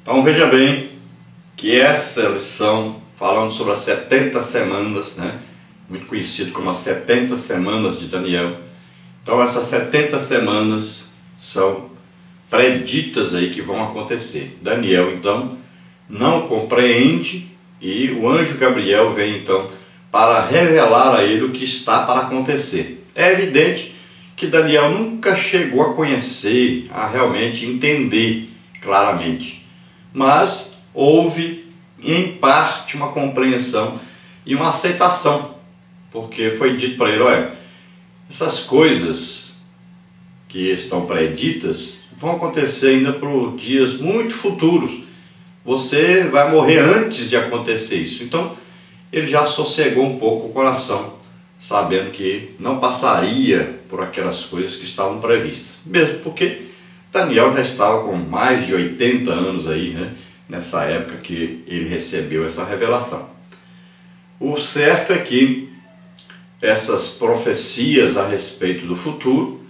Então veja bem que essa lição, falando sobre as 70 semanas, muito conhecido como as 70 semanas de Daniel. Então essas 70 semanas são preditas aí que vão acontecer. Daniel então não compreende e o anjo Gabriel vem então para revelar a ele o que está para acontecer. É evidente que Daniel nunca chegou a conhecer, a realmente entender claramente, mas houve em parte uma compreensão e uma aceitação, porque foi dito para ele: olha, essas coisas que estão preditas vão acontecer ainda por dias muito futuros. Você vai morrer antes de acontecer isso. Então ele já sossegou um pouco o coração, sabendo que não passaria por aquelas coisas que estavam previstas. Mesmo porque Daniel já estava com mais de 80 anos aí, nessa época que ele recebeu essa revelação. O certo é que essas profecias a respeito do futuro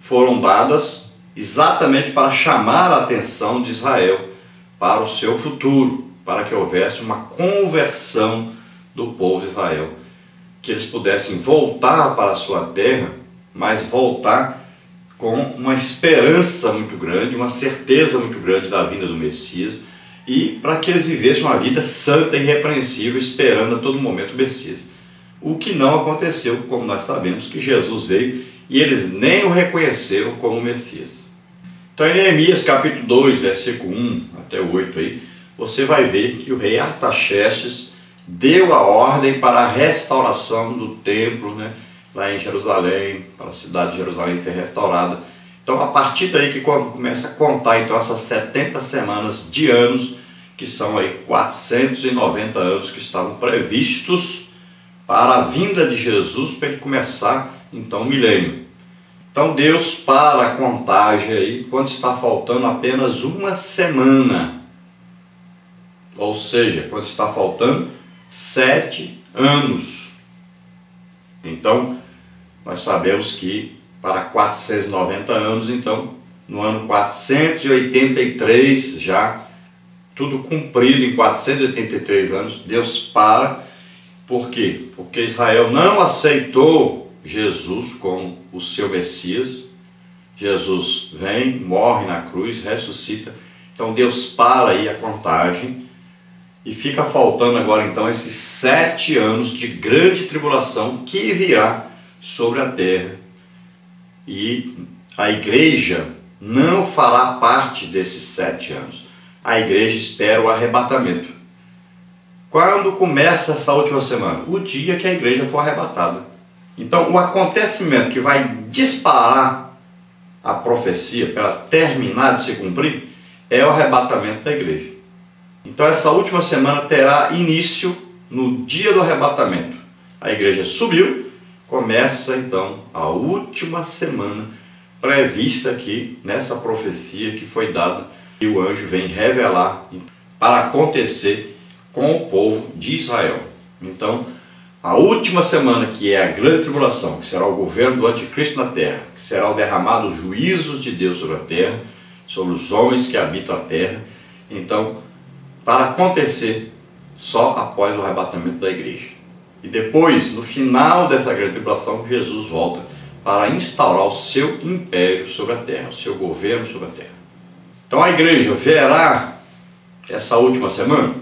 foram dadas exatamente para chamar a atenção de Israel para o seu futuro, para que houvesse uma conversão do povo de Israel, que eles pudessem voltar para a sua terra, mas voltar com uma esperança muito grande, uma certeza muito grande da vinda do Messias, e para que eles vivessem uma vida santa e irrepreensível, esperando a todo momento o Messias. O que não aconteceu, como nós sabemos, que Jesus veio e eles nem o reconheceram como Messias. Então em Neemias capítulo 2, versículo 1 até 8, aí, você vai ver que o rei Artaxerxes deu a ordem para a restauração do templo, lá em Jerusalém, para a cidade de Jerusalém ser restaurada. Então a partir daí que começa a contar então essas 70 semanas de anos, que são aí 490 anos que estavam previstos para a vinda de Jesus, para ele começar então o milênio. Então Deus para a contagem aí quando está faltando apenas uma semana, ou seja, quando está faltando 7 anos. Então nós sabemos que para 490 anos, então no ano 483, já tudo cumprido em 483 anos, Deus para. Por quê? Porque Israel não aceitou Jesus como o seu Messias. Jesus vem, morre na cruz, ressuscita. Então Deus para aí a contagem e fica faltando agora então esses 7 anos de grande tribulação que virá sobre a terra. E a igreja não fará parte desses 7 anos. A igreja espera o arrebatamento. Quando começa essa última semana? O dia que a igreja for arrebatada. Então o acontecimento que vai disparar a profecia para ela terminar de se cumprir é o arrebatamento da igreja. Então essa última semana terá início no dia do arrebatamento. A igreja subiu, começa então a última semana prevista aqui nessa profecia que foi dada e o anjo vem revelar para acontecer com o povo de Israel. Então a última semana, que é a grande tribulação, que será o governo do anticristo na terra, que será o derramado os juízos de Deus sobre a terra, sobre os homens que habitam a terra, então para acontecer só após o arrebatamento da igreja. E depois, no final dessa grande tribulação, Jesus volta para instaurar o seu império sobre a terra, o seu governo sobre a terra. Então a igreja verá essa última semana.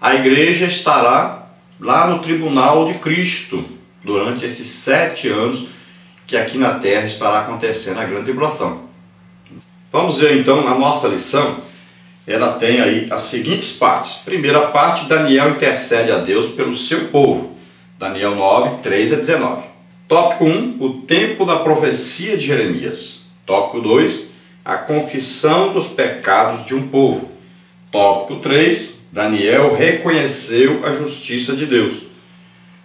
A igreja estará lá no tribunal de Cristo durante esses 7 anos que aqui na terra estará acontecendo a grande tribulação. Vamos ver então a nossa lição. Ela tem aí as seguintes partes. Primeira parte, Daniel intercede a Deus pelo seu povo. Daniel 9, 3 a 19. Tópico 1, o tempo da profecia de Jeremias. Tópico 2, a confissão dos pecados de um povo. Tópico 3, Daniel reconheceu a justiça de Deus.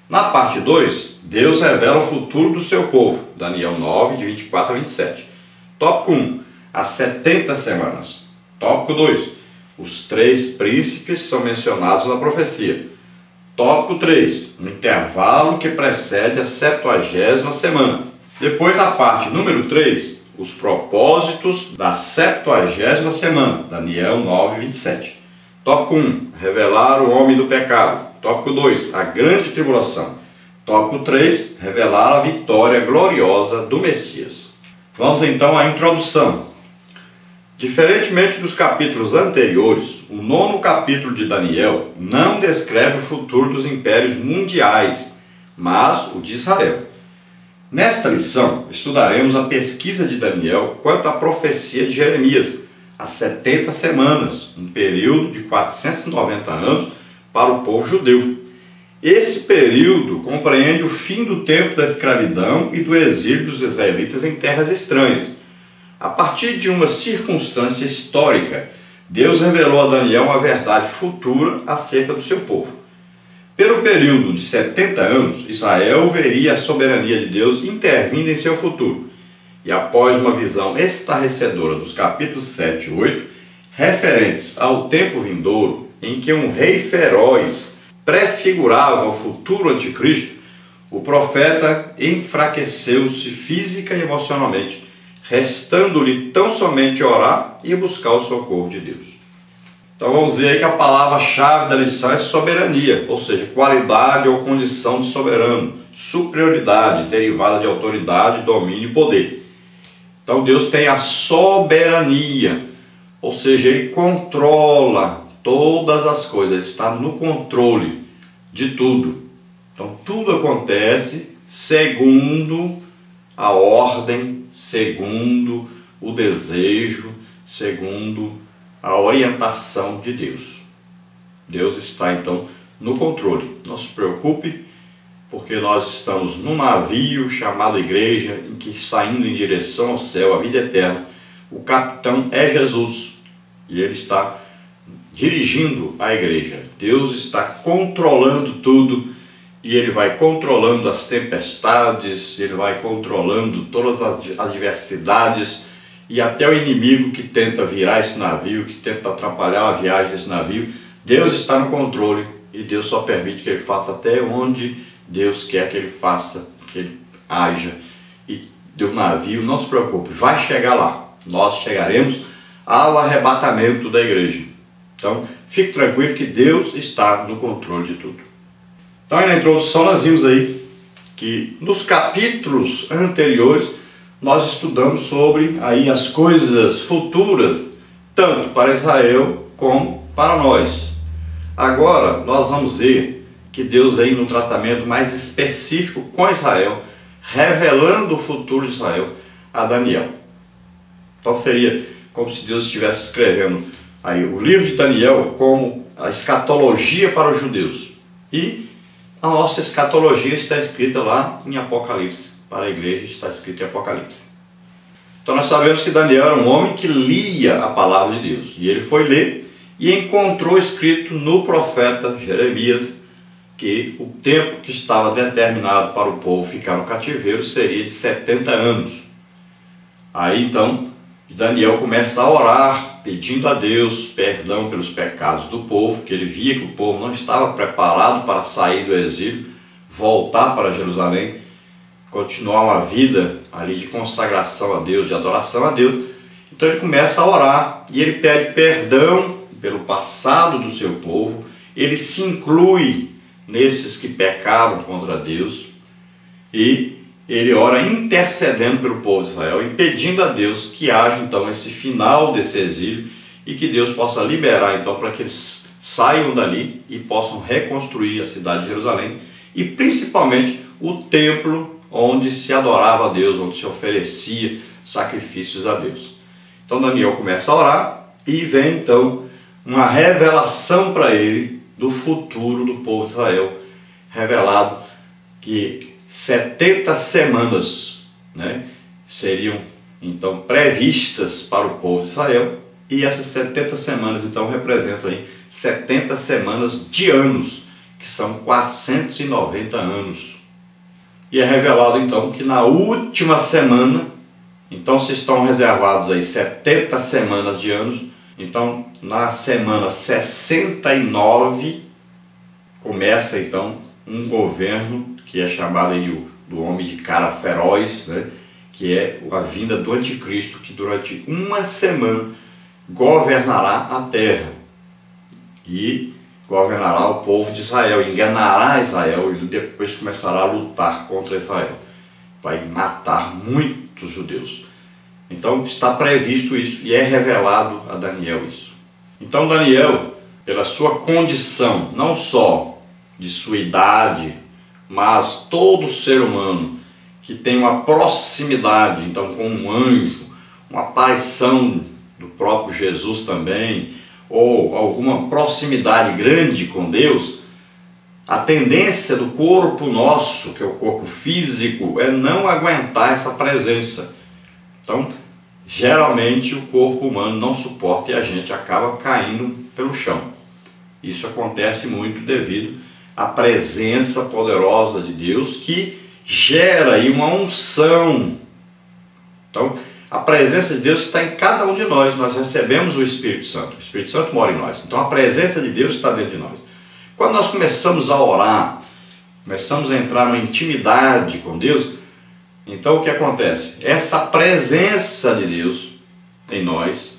Na parte 2, Deus revela o futuro do seu povo. Daniel 9, de 24 a 27. Tópico 1, as 70 semanas. Tópico 2, os 3 príncipes são mencionados na profecia. Tópico 3, no intervalo que precede a 70ª semana. Depois, na parte número 3, os propósitos da 70ª semana, Daniel 9, 27. Tópico 1, revelar o homem do pecado. Tópico 2, a grande tribulação. Tópico 3, revelar a vitória gloriosa do Messias. Vamos então à introdução. Diferentemente dos capítulos anteriores, o 9º capítulo de Daniel não descreve o futuro dos impérios mundiais, mas o de Israel. Nesta lição, estudaremos a pesquisa de Daniel quanto à profecia de Jeremias, as 70 semanas, um período de 490 anos para o povo judeu. Esse período compreende o fim do tempo da escravidão e do exílio dos israelitas em terras estranhas. A partir de uma circunstância histórica, Deus revelou a Daniel uma verdade futura acerca do seu povo. Pelo período de 70 anos, Israel veria a soberania de Deus intervindo em seu futuro. E após uma visão estarrecedora dos capítulos 7 e 8, referentes ao tempo vindouro, em que um rei feroz prefigurava o futuro anticristo, o profeta enfraqueceu-se física e emocionalmente, restando-lhe tão somente orar e buscar o socorro de Deus. Então vamos ver aí que a palavra-chave da lição é soberania, ou seja, qualidade ou condição de soberano, superioridade derivada de autoridade, domínio e poder. Então Deus tem a soberania, ou seja, Ele controla todas as coisas, Ele está no controle de tudo. Então tudo acontece segundo a ordem, segundo o desejo, segundo a orientação de Deus. Deus está então no controle. Não se preocupe, porque nós estamos num navio chamado igreja, em que está indo em direção ao céu, à vida eterna. O capitão é Jesus e ele está dirigindo a igreja. Deus está controlando tudo e Ele vai controlando as tempestades, Ele vai controlando todas as adversidades e até o inimigo que tenta virar esse navio, que tenta atrapalhar a viagem desse navio. Deus está no controle e Deus só permite que Ele faça até onde Deus quer que Ele faça, que Ele haja. E o navio, não se preocupe, vai chegar lá. Nós chegaremos ao arrebatamento da igreja. Então, fique tranquilo que Deus está no controle de tudo. Então, na introdução nós vimos aí que nos capítulos anteriores nós estudamos sobre aí as coisas futuras, tanto para Israel como para nós. Agora nós vamos ver que Deus vem num tratamento mais específico com Israel, revelando o futuro de Israel a Daniel. Então seria como se Deus estivesse escrevendo aí o livro de Daniel como a escatologia para os judeus. E a nossa escatologia está escrita lá em Apocalipse. Para a igreja está escrito em Apocalipse. Então nós sabemos que Daniel era um homem que lia a palavra de Deus. E ele foi ler e encontrou escrito no profeta Jeremias que o tempo que estava determinado para o povo ficar no cativeiro seria de 70 anos. Aí então Daniel começa a orar, pedindo a Deus perdão pelos pecados do povo, que ele via que o povo não estava preparado para sair do exílio, voltar para Jerusalém, continuar uma vida ali de consagração a Deus, de adoração a Deus. Então ele começa a orar e ele pede perdão pelo passado do seu povo, ele se inclui nesses que pecaram contra Deus e ele ora intercedendo pelo povo de Israel e pedindo a Deus que haja então esse final desse exílio e que Deus possa liberar então para que eles saiam dali e possam reconstruir a cidade de Jerusalém e principalmente o templo onde se adorava a Deus, onde se oferecia sacrifícios a Deus. Então Daniel começa a orar e vem então uma revelação para ele do futuro do povo de Israel, revelado que 70 semanas seriam então previstas para o povo de Israel, e essas 70 semanas então representam aí 70 semanas de anos, que são 490 anos. E é revelado então que na última semana, então se estão reservados aí 70 semanas de anos, então na semana 69 começa então um governo que é chamado aí do homem de cara feroz, que é a vinda do anticristo, que durante uma semana governará a terra e governará o povo de Israel, enganará Israel e depois começará a lutar contra Israel. Vai matar muitos judeus. Então está previsto isso e é revelado a Daniel isso. Então Daniel, pela sua condição, não só de sua idade, mas todo ser humano que tem uma proximidade, então, com um anjo, uma aparição do próprio Jesus também, ou alguma proximidade grande com Deus, a tendência do corpo nosso, que é o corpo físico, é não aguentar essa presença. Então, geralmente o corpo humano não suporta e a gente acaba caindo pelo chão. Isso acontece muito devido à presença poderosa de Deus, que gera aí uma unção. Então, a presença de Deus está em cada um de nós. Nós recebemos o Espírito Santo. O Espírito Santo mora em nós. Então, a presença de Deus está dentro de nós. Quando nós começamos a orar, começamos a entrar numa intimidade com Deus, então o que acontece? Essa presença de Deus em nós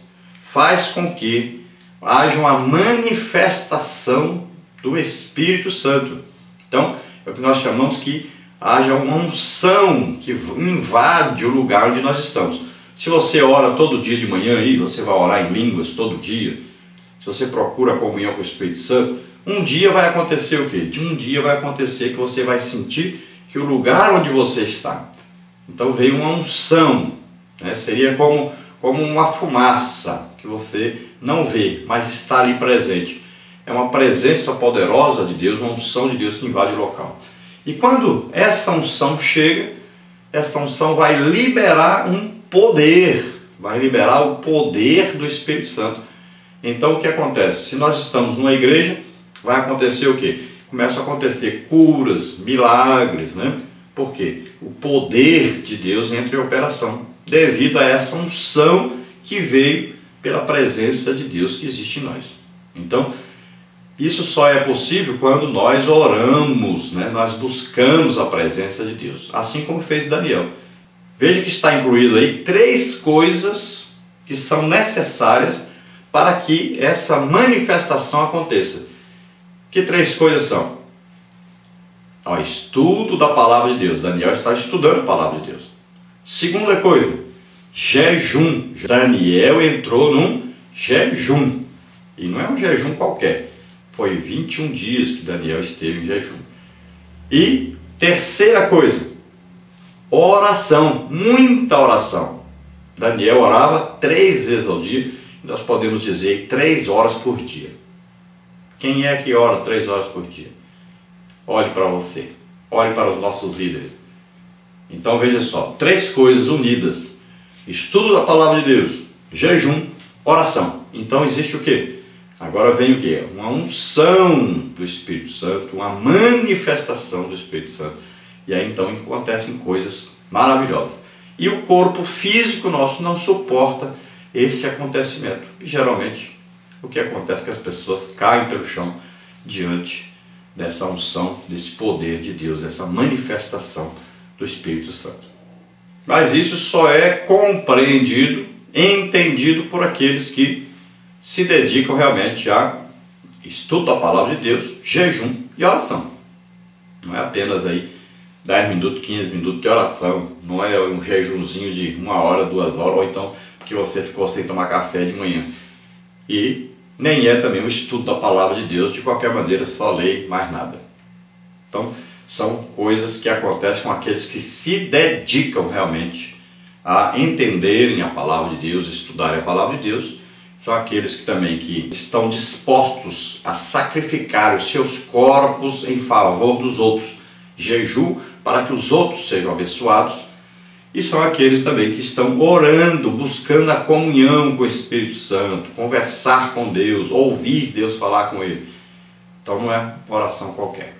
faz com que haja uma manifestação do Espírito Santo. Então, é o que nós chamamos que haja uma unção que invade o lugar onde nós estamos. Se você ora todo dia de manhã, aí, você vai orar em línguas todo dia, se você procura a comunhão com o Espírito Santo, um dia vai acontecer o quê? De um dia vai acontecer que você vai sentir que o lugar onde você está, então veio uma unção, né? Seria como uma fumaça que você não vê, mas está ali presente. É uma presença poderosa de Deus, uma unção de Deus que invade o local. E quando essa unção chega, essa unção vai liberar um poder, vai liberar o poder do Espírito Santo. Então o que acontece? Se nós estamos numa igreja, vai acontecer o quê? Começam a acontecer curas, milagres, né? Por quê? O poder de Deus entra em operação, devido a essa unção que veio pela presença de Deus que existe em nós. Então, isso só é possível quando nós oramos, né? Nós buscamos a presença de Deus, assim como fez Daniel. Veja que está incluído aí 3 coisas que são necessárias para que essa manifestação aconteça. Que 3 coisas são? O estudo da palavra de Deus. Daniel está estudando a palavra de Deus. Segunda coisa, jejum. Daniel entrou num jejum. E não é um jejum qualquer. Foi 21 dias que Daniel esteve em jejum. E terceira coisa, oração. Muita oração. Daniel orava 3 vezes ao dia. Nós podemos dizer 3 horas por dia. Quem é que ora 3 horas por dia? Olhe para você, olhe para os nossos líderes. Então veja só, 3 coisas unidas: estudo da palavra de Deus, jejum, oração. Então existe o quê? Agora vem o quê? Uma unção do Espírito Santo, uma manifestação do Espírito Santo. E aí então acontecem coisas maravilhosas. E o corpo físico nosso não suporta esse acontecimento. E geralmente o que acontece é que as pessoas caem pelo chão diante dessa unção, desse poder de Deus, dessa manifestação do Espírito Santo. Mas isso só é compreendido, entendido por aqueles que se dedicam realmente a estudo da palavra de Deus, jejum e oração. Não é apenas aí 10 minutos, 15 minutos de oração, não é um jejumzinho de 1 hora, 2 horas, ou então porque você ficou sem tomar café de manhã. E nem é também o estudo da palavra de Deus, de qualquer maneira, só lei, mais nada. Então, são coisas que acontecem com aqueles que se dedicam realmente a entenderem a palavra de Deus, estudarem a palavra de Deus. São aqueles que também que estão dispostos a sacrificar os seus corpos em favor dos outros, jejum para que os outros sejam abençoados. E são aqueles também que estão orando, buscando a comunhão com o Espírito Santo, conversar com Deus, ouvir Deus falar com ele. Então não é oração qualquer.